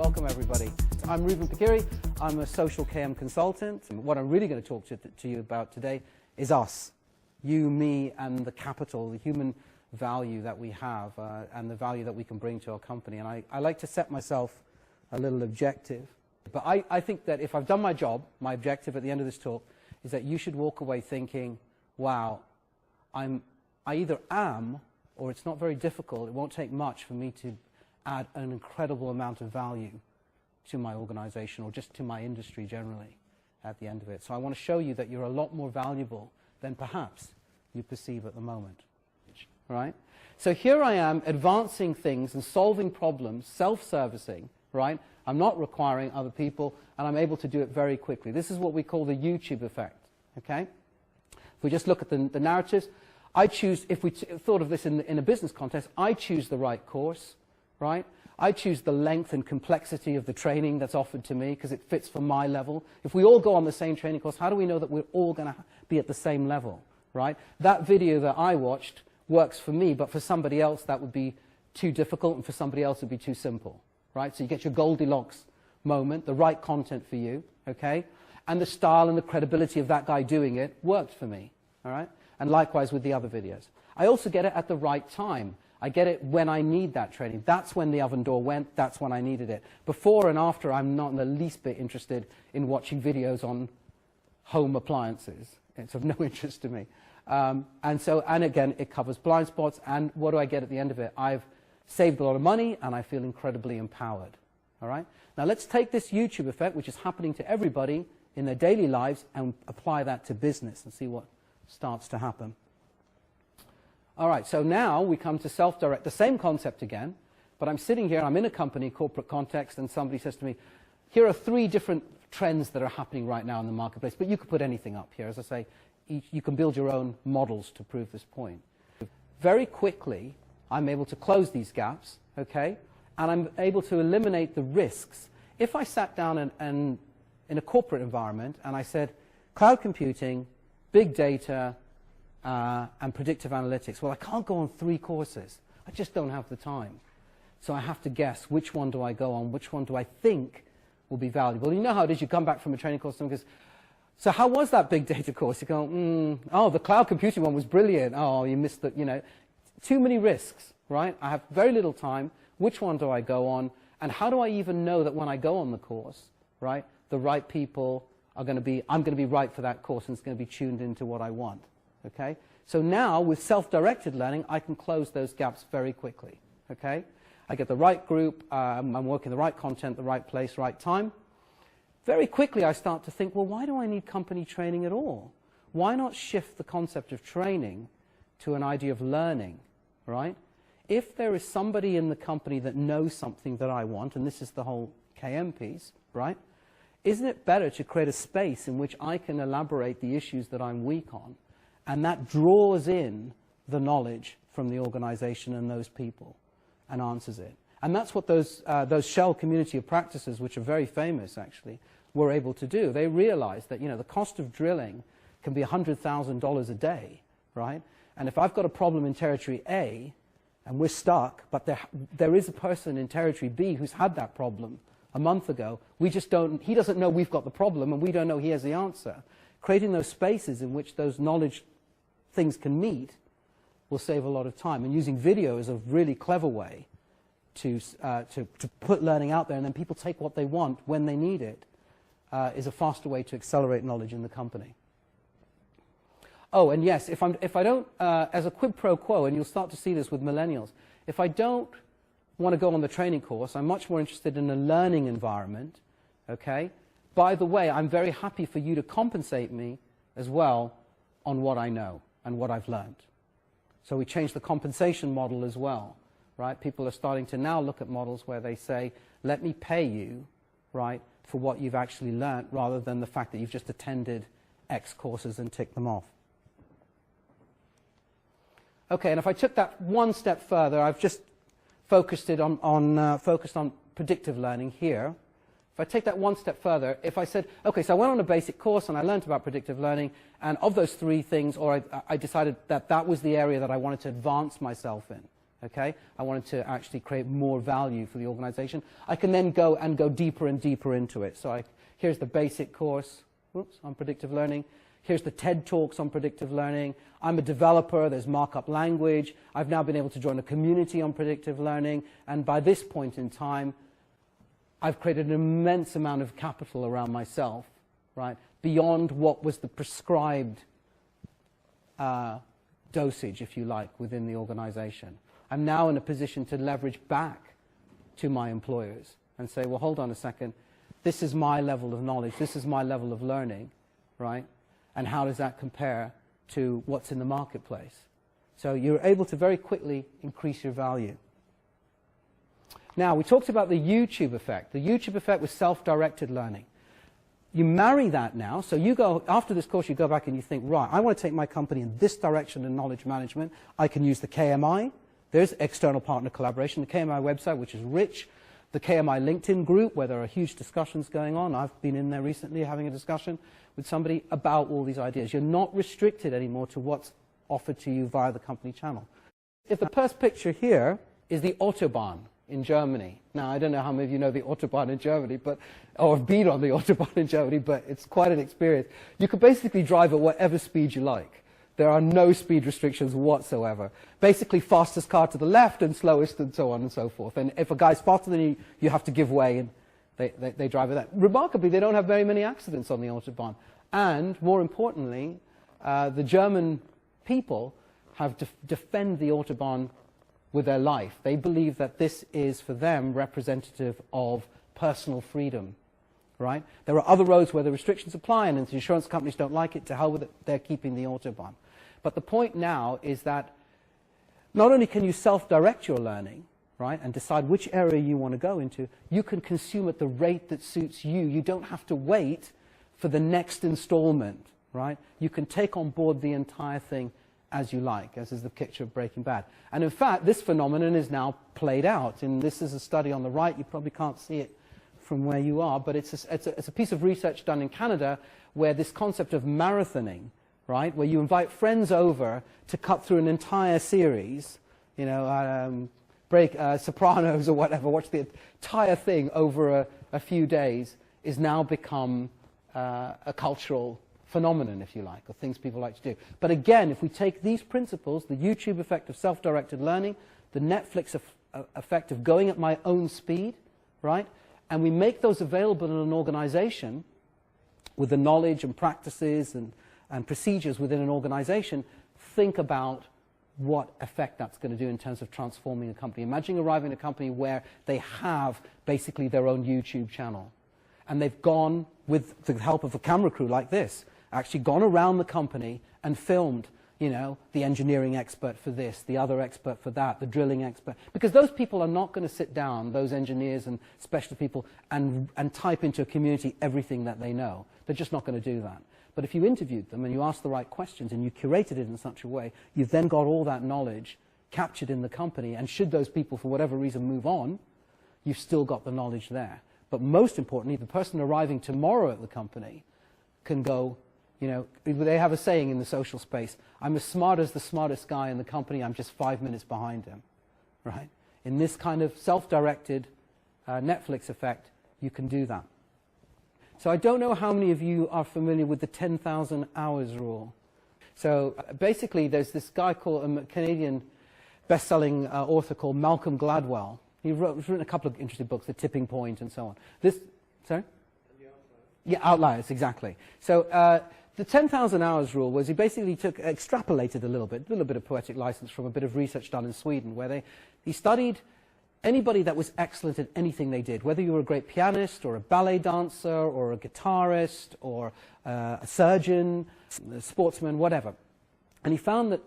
Welcome, everybody. I'm Pakkiri. I'm a social KM consultant. And what I'm really going to talk to you about today is us. You, me, and the capital, the human value that we have, and the value that we can bring to our company. And I like to set myself a little objective. But I think that if I've done my job, my objective at the end of this talk is that you should walk away thinking, wow, I either am, or it's not very difficult, it won't take much for me to add an incredible amount of value to my organization or just to my industry generally at the end of it. So I want to show you that you're a lot more valuable than perhaps you perceive at the moment. Right? So here I am advancing things and solving problems, self-servicing, right? I'm not requiring other people, and I'm able to do it very quickly. This is what we call the YouTube effect, okay? If we just look at the narratives, I choose, if we thought of this in a business context, I choose the right course, right? I choose the length and complexity of the training that's offered to me because it fits for my level. If we all go on the same training course, how do we know that we're all going to be at the same level, right? That video that I watched works for me, but for somebody else that would be too difficult, and for somebody else it would be too simple, right? So you get your Goldilocks moment, the right content for you, okay? And the style and the credibility of that guy doing it worked for me, all right? And likewise with the other videos. I also get it at the right time. I get it when I need that training. That's when the oven door went. That's when I needed it. Before and after, I'm not in the least bit interested in watching videos on home appliances. It's of no interest to me. And again, it covers blind spots. And what do I get at the end of it? I've saved a lot of money, and I feel incredibly empowered. All right? Now, let's take this YouTube effect, which is happening to everybody in their daily lives, and apply that to business and see what starts to happen. All right, so now we come to self-direct, the same concept again, but I'm sitting here, I'm in a company, corporate context, and somebody says to me, here are 3 different trends that are happening right now in the marketplace, but you could put anything up here. As I say, you can build your own models to prove this point. Very quickly, I'm able to close these gaps, okay, and I'm able to eliminate the risks. If I sat down and in a corporate environment and I said, cloud computing, big data, and predictive analytics. Well, I can't go on 3 courses. I just don't have the time. So I have to guess, which one do I go on? Which one do I think will be valuable? You know how it is. You come back from a training course and goes, so how was that big data course? You go, oh, the cloud computing one was brilliant. Oh, you missed the, you know. Too many risks, right? I have very little time. Which one do I go on? And how do I even know that when I go on the course, right, the right people are going to be, I'm going to be right for that course, and it's going to be tuned into what I want. Okay? So now, with self-directed learning, I can close those gaps very quickly. Okay? I get the right group, I'm working the right content, the right place, right time. Very quickly, I start to think, well, why do I need company training at all? Why not shift the concept of training to an idea of learning, right? If there is somebody in the company that knows something that I want, and this is the whole KM piece, right? Isn't it better to create a space in which I can elaborate the issues that I'm weak on? And that draws in the knowledge from the organization and those people and answers it. And that's what those Shell community of practices, which are very famous actually, were able to do. They realized that, you know, the cost of drilling can be $100,000 a day, right? And if I've got a problem in territory A and we're stuck, but there is a person in territory B who's had that problem a month ago, he doesn't know we've got the problem, and we don't know he has the answer. Creating those spaces in which those knowledge things can meet will save a lot of time. And using video is a really clever way to put learning out there, and then people take what they want when they need it, is a faster way to accelerate knowledge in the company. Oh, and yes, if I don't, as a quid pro quo, and you'll start to see this with millennials, if I don't want to go on the training course, I'm much more interested in a learning environment, okay? By the way, I'm very happy for you to compensate me as well on what I know and what I've learned. So we changed the compensation model as well, right? People are starting to now look at models where they say, let me pay you, right, for what you've actually learned, rather than the fact that you've just attended X courses and ticked them off. Okay, and if I took that one step further, I've just focused on predictive learning here. If I take that one step further, if I said, okay, so I went on a basic course and I learned about predictive learning, and of those 3 things, or I decided that that was the area that I wanted to advance myself in, Okay? I wanted to actually create more value for the organization. I can then go deeper and deeper into it. So here's the basic course on predictive learning. Here's the TED Talks on predictive learning. I'm a developer. There's markup language. I've now been able to join a community on predictive learning. And by this point in time, I've created an immense amount of capital around myself, right, beyond what was the prescribed dosage, if you like, within the organization. I'm now in a position to leverage back to my employers and say, well, hold on a second. This is my level of knowledge. This is my level of learning, right? And how does that compare to what's in the marketplace? So you're able to very quickly increase your value. Now, we talked about the YouTube effect. The YouTube effect was self-directed learning. You marry that now, so you go, after this course, you go back and you think, right, I want to take my company in this direction in knowledge management. I can use the KMI. There's external partner collaboration, the KMI website, which is rich. The KMI LinkedIn group, where there are huge discussions going on. I've been in there recently having a discussion with somebody about all these ideas. You're not restricted anymore to what's offered to you via the company channel. If the first picture here is the Autobahn in Germany. Now, I don't know how many of you know the Autobahn in Germany, or have been on the Autobahn in Germany, but it's quite an experience. You can basically drive at whatever speed you like. There are no speed restrictions whatsoever. Basically, fastest car to the left and slowest and so on and so forth. And if a guy's faster than you, you have to give way and they drive at that. Remarkably, they don't have very many accidents on the Autobahn. And more importantly, the German people have defend the Autobahn with their life. They believe that this is, for them, representative of personal freedom. Right? There are other roads where the restrictions apply, and the insurance companies don't like it. To hell with it, they're keeping the Autobahn. But the point now is that not only can you self-direct your learning, right, and decide which area you want to go into, you can consume at the rate that suits you. You don't have to wait for the next installment, right? You can take on board the entire thing as you like, as is the picture of Breaking Bad. And in fact, this phenomenon is now played out. And this is a study on the right. You probably can't see it from where you are, but it's a piece of research done in Canada where this concept of marathoning, right, where you invite friends over to cut through an entire series, you know, Sopranos or whatever, watch the entire thing over a few days, is now become a cultural phenomenon, if you like, or things people like to do. But again, if we take these principles, the YouTube effect of self-directed learning, the Netflix effect of going at my own speed, right, and we make those available in an organization with the knowledge and practices and procedures within an organization, think about what effect that's going to do in terms of transforming a company. Imagine arriving at a company where they have basically their own YouTube channel. And they've gone, with the help of a camera crew like this, actually gone around the company and filmed, you know, the engineering expert for this, the other expert for that, the drilling expert. Because those people are not going to sit down, those engineers and specialist people, and type into a community everything that they know. They're just not going to do that. But if you interviewed them and you asked the right questions and you curated it in such a way, you've then got all that knowledge captured in the company. And should those people, for whatever reason, move on, you've still got the knowledge there. But most importantly, the person arriving tomorrow at the company can go, you know, they have a saying in the social space, I'm as smart as the smartest guy in the company, I'm just 5 minutes behind him, right? In this kind of self-directed Netflix effect, you can do that. So I don't know how many of you are familiar with the 10,000 hours rule. So basically, there's this guy called a Canadian best-selling author called Malcolm Gladwell. He's written a couple of interesting books, The Tipping Point and so on. Sorry? Yeah, Outliers, exactly. So the 10,000 hours rule was he basically extrapolated a little bit of poetic license from a bit of research done in Sweden, where he studied anybody that was excellent at anything they did, whether you were a great pianist or a ballet dancer or a guitarist or a surgeon, a sportsman, whatever. And he found that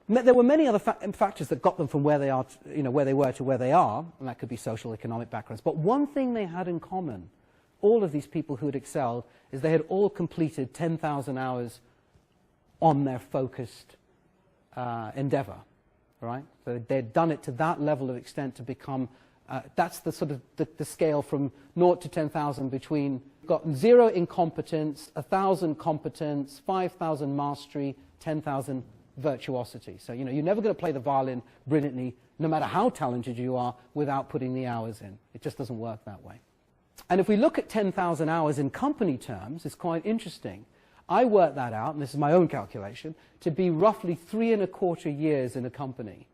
there were many other factors that got them from where they are, where they were to where they are, and that could be social, economic backgrounds. But one thing they had in common, all of these people who had excelled, is they had all completed 10,000 hours on their focused endeavor, right? So they'd done it to that level of extent to become, that's the sort of the scale from 0 to 10,000 between, got 0 incompetence, 1,000 competence, 5,000 mastery, 10,000 virtuosity. So, you know, you're never going to play the violin brilliantly, no matter how talented you are, without putting the hours in. It just doesn't work that way. And if we look at 10,000 hours in company terms, it's quite interesting. I worked that out, and this is my own calculation, to be roughly 3¼ years in a company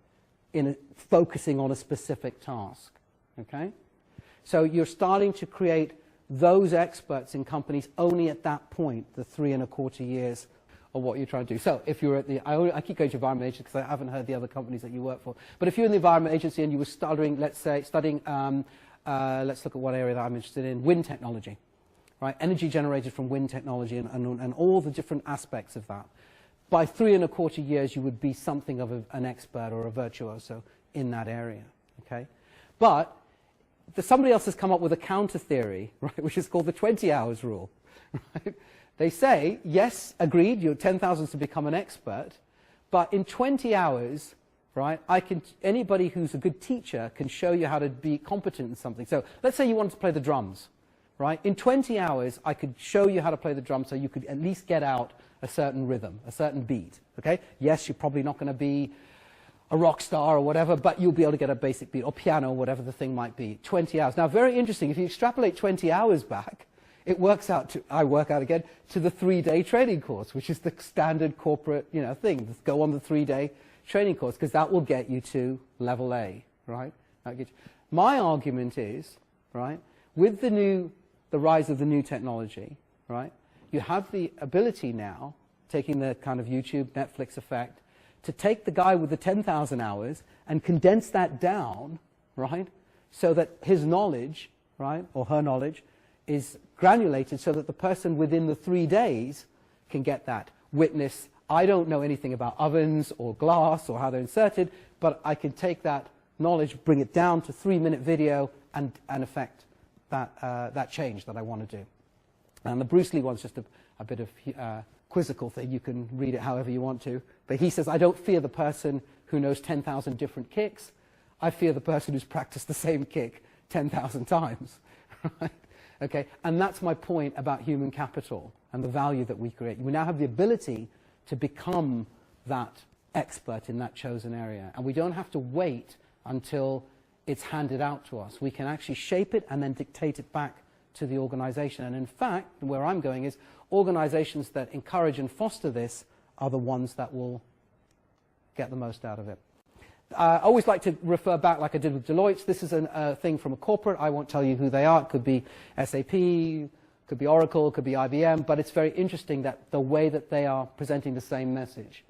focusing on a specific task. Okay? So you're starting to create those experts in companies only at that point, the 3¼ years of what you're trying to do. So if you're at the, I keep going to environment agency because I haven't heard the other companies that you work for. But if you're in the environment agency and you were studying, let's say, let's look at what area that I'm interested in, wind technology, right? Energy generated from wind technology and all the different aspects of that. By 3¼ years, you would be something of an expert or a virtuoso in that area, okay? But somebody else has come up with a counter theory, right, which is called the 20 hours rule, right? They say, yes, agreed, you're 10,000 to become an expert, but in 20 hours, right, anybody who's a good teacher can show you how to be competent in something. So let's say you wanted to play the drums, right? In 20 hours, I could show you how to play the drums so you could at least get out a certain rhythm, a certain beat, okay? Yes, you're probably not going to be a rock star or whatever, but you'll be able to get a basic beat, or piano, whatever the thing might be. 20 hours. Now, very interesting, if you extrapolate 20 hours back, it works out to, I work out again, to the 3-day training course, which is the standard corporate, you know, thing. Just go on the 3-day training course, because that will get you to level A, right? My argument is, right, with the rise of the new technology, right, you have the ability now, taking the kind of YouTube, Netflix effect, to take the guy with the 10,000 hours and condense that down, right, so that his knowledge, right, or her knowledge, is granulated so that the person within the 3 days can get that. Witness, I don't know anything about ovens or glass or how they're inserted, but I can take that knowledge, bring it down to 3-minute video and affect that change that I want to do. And the Bruce Lee one's just a bit of quizzical thing. You can read it however you want to. But he says, I don't fear the person who knows 10,000 different kicks. I fear the person who's practiced the same kick 10,000 times. Right? Okay? And that's my point about human capital and the value that we create. We now have the ability to become that expert in that chosen area. And we don't have to wait until it's handed out to us. We can actually shape it and then dictate it back to the organization. And in fact, where I'm going is organizations that encourage and foster this are the ones that will get the most out of it. I always like to refer back, like I did with Deloitte. This is a thing from a corporate. I won't tell you who they are. It could be SAP, could be Oracle, could be IBM, but it's very interesting that the way that they are presenting the same message.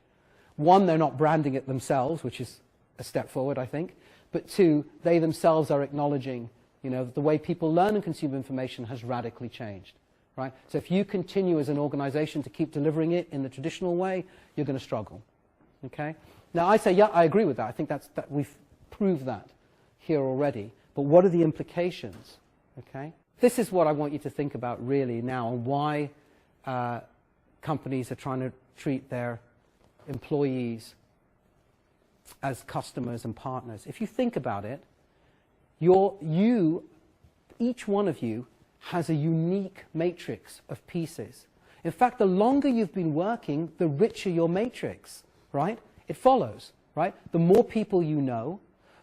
One, they're not branding it themselves, which is a step forward, I think. But two, they themselves are acknowledging, you know, that the way people learn and consume information has radically changed. Right? So if you continue as an organization to keep delivering it in the traditional way, you're going to struggle. Okay? Now, I say, yeah, I agree with that. I think that we've proved that here already. But what are the implications? Okay? This is what I want you to think about really now, and why companies are trying to treat their employees as customers and partners. If you think about it, each one of you has a unique matrix of pieces. In fact, the longer you've been working, the richer your matrix, right? It follows, right? The more people you know,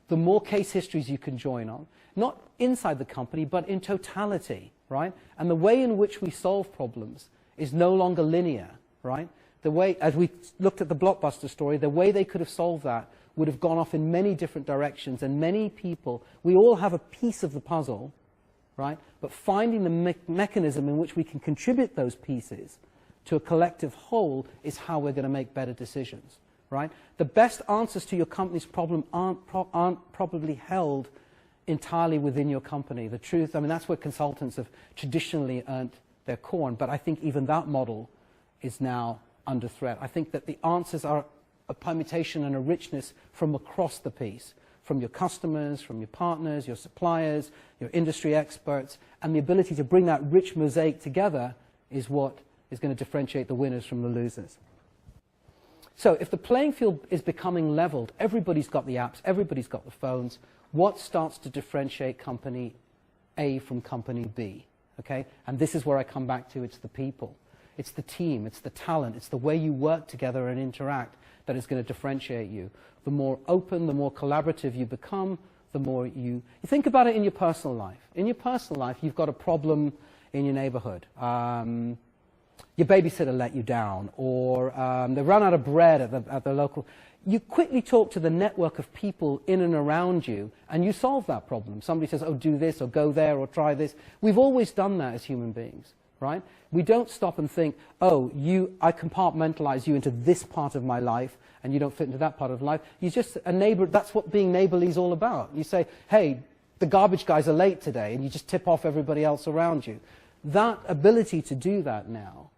the more case histories you can join on. Not inside the company, but in totality, right? And the way in which we solve problems is no longer linear, right? The way, as we looked at the Blockbuster story, the way they could have solved that would have gone off in many different directions, and many people, we all have a piece of the puzzle, right? But finding the mechanism in which we can contribute those pieces to a collective whole is how we're going to make better decisions, right? The best answers to your company's problem aren't probably held entirely within your company. The truth, I mean, that's where consultants have traditionally earned their corn, but I think even that model is now under threat. I think that the answers are a permutation and a richness from across the piece, from your customers, from your partners, your suppliers, your industry experts, and the ability to bring that rich mosaic together is what is going to differentiate the winners from the losers. So if the playing field is becoming leveled, everybody's got the apps, everybody's got the phones, what starts to differentiate company A from company B? Okay? And this is where I come back to, it's the people. It's the team, it's the talent, it's the way you work together and interact that is going to differentiate you. The more open, the more collaborative you become, the more you think about it in your personal life. In your personal life, you've got a problem in your neighborhood. Your babysitter let you down, or they run out of bread at the local. You quickly talk to the network of people in and around you, and you solve that problem. Somebody says, oh, do this, or go there, or try this. We've always done that as human beings, right? We don't stop and think, oh, I compartmentalize you into this part of my life, and you don't fit into that part of life. You're just a neighbor. That's what being neighborly is all about. You say, hey, the garbage guys are late today, and you just tip off everybody else around you. That ability to do that now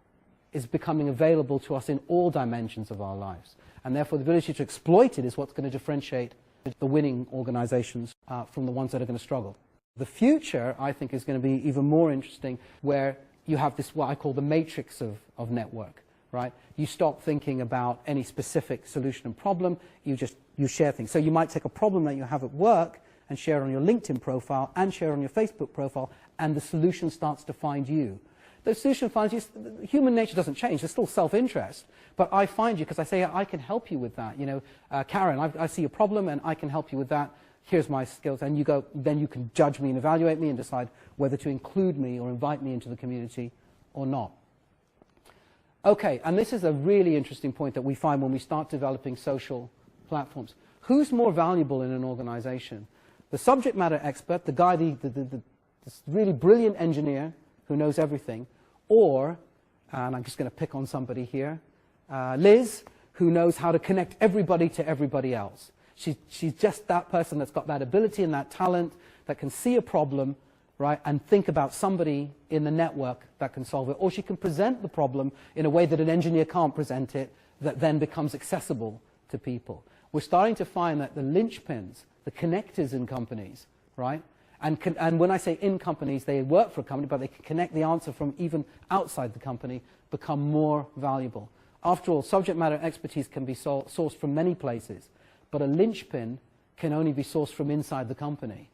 is becoming available to us in all dimensions of our lives. And therefore, the ability to exploit it is what's going to differentiate the winning organizations from the ones that are going to struggle. The future, I think, is going to be even more interesting, where you have this, what I call the matrix of network, right? You stop thinking about any specific solution and problem, you share things. So you might take a problem that you have at work and share it on your LinkedIn profile and share it on your Facebook profile, and the solution starts to find you. The solution finds you. Human nature doesn't change. There's still self-interest. But I find you because I say, I can help you with that. You know, Karen, I see a problem and I can help you with that. Here's my skills. And you go, then you can judge me and evaluate me and decide whether to include me or invite me into the community or not. Okay, and this is a really interesting point that we find when we start developing social platforms. Who's more valuable in an organization? The subject matter expert, the guy, this really brilliant engineer who knows everything, or, and I'm just going to pick on somebody here, Liz, who knows how to connect everybody to everybody else. She's just that person that's got that ability and that talent that can see a problem, right, and think about somebody in the network that can solve it. Or she can present the problem in a way that an engineer can't present it, that then becomes accessible to people. We're starting to find that the linchpins, the connectors in companies, right, and when I say in companies, they work for a company, but they can connect the answer from even outside the company, become more valuable. After all, subject matter expertise can be sourced from many places, but a linchpin can only be sourced from inside the company.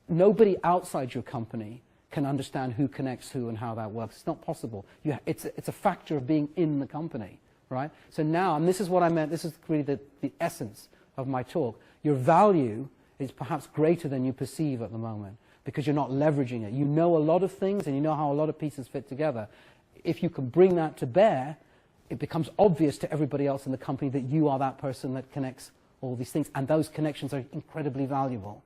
Nobody outside your company can understand who connects who and how that works. It's not possible. It's a factor of being in the company, right? So now, and this is what I meant, this is really the essence of my talk, your value is perhaps greater than you perceive at the moment because you're not leveraging it. You know a lot of things and you know how a lot of pieces fit together. If you can bring that to bear, it becomes obvious to everybody else in the company that you are that person that connects all these things, and those connections are incredibly valuable.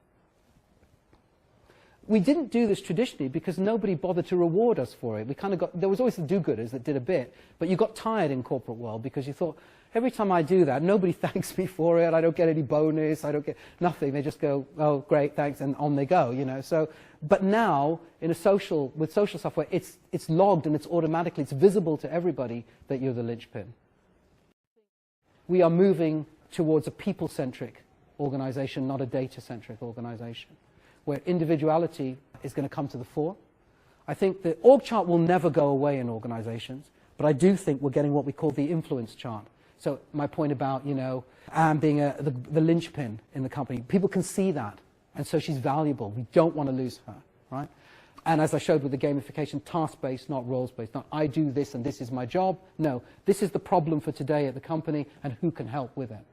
We didn't do this traditionally because nobody bothered to reward us for it. There was always the do-gooders that did a bit, but you got tired in corporate world because you thought, every time I do that, nobody thanks me for it. I don't get any bonus. I don't get nothing. They just go, oh, great, thanks, and on they go. You know. So, but now with social software, it's logged and it's visible to everybody that you're the linchpin. We are moving towards a people-centric organization, not a data-centric organization, where individuality is going to come to the fore. I think the org chart will never go away in organizations, but I do think we're getting what we call the influence chart. So my point about, you know, Anne being the linchpin in the company, people can see that, and so she's valuable. We don't want to lose her, right? And as I showed with the gamification, task-based, not roles-based, not I do this and this is my job. No, this is the problem for today at the company, and who can help with it.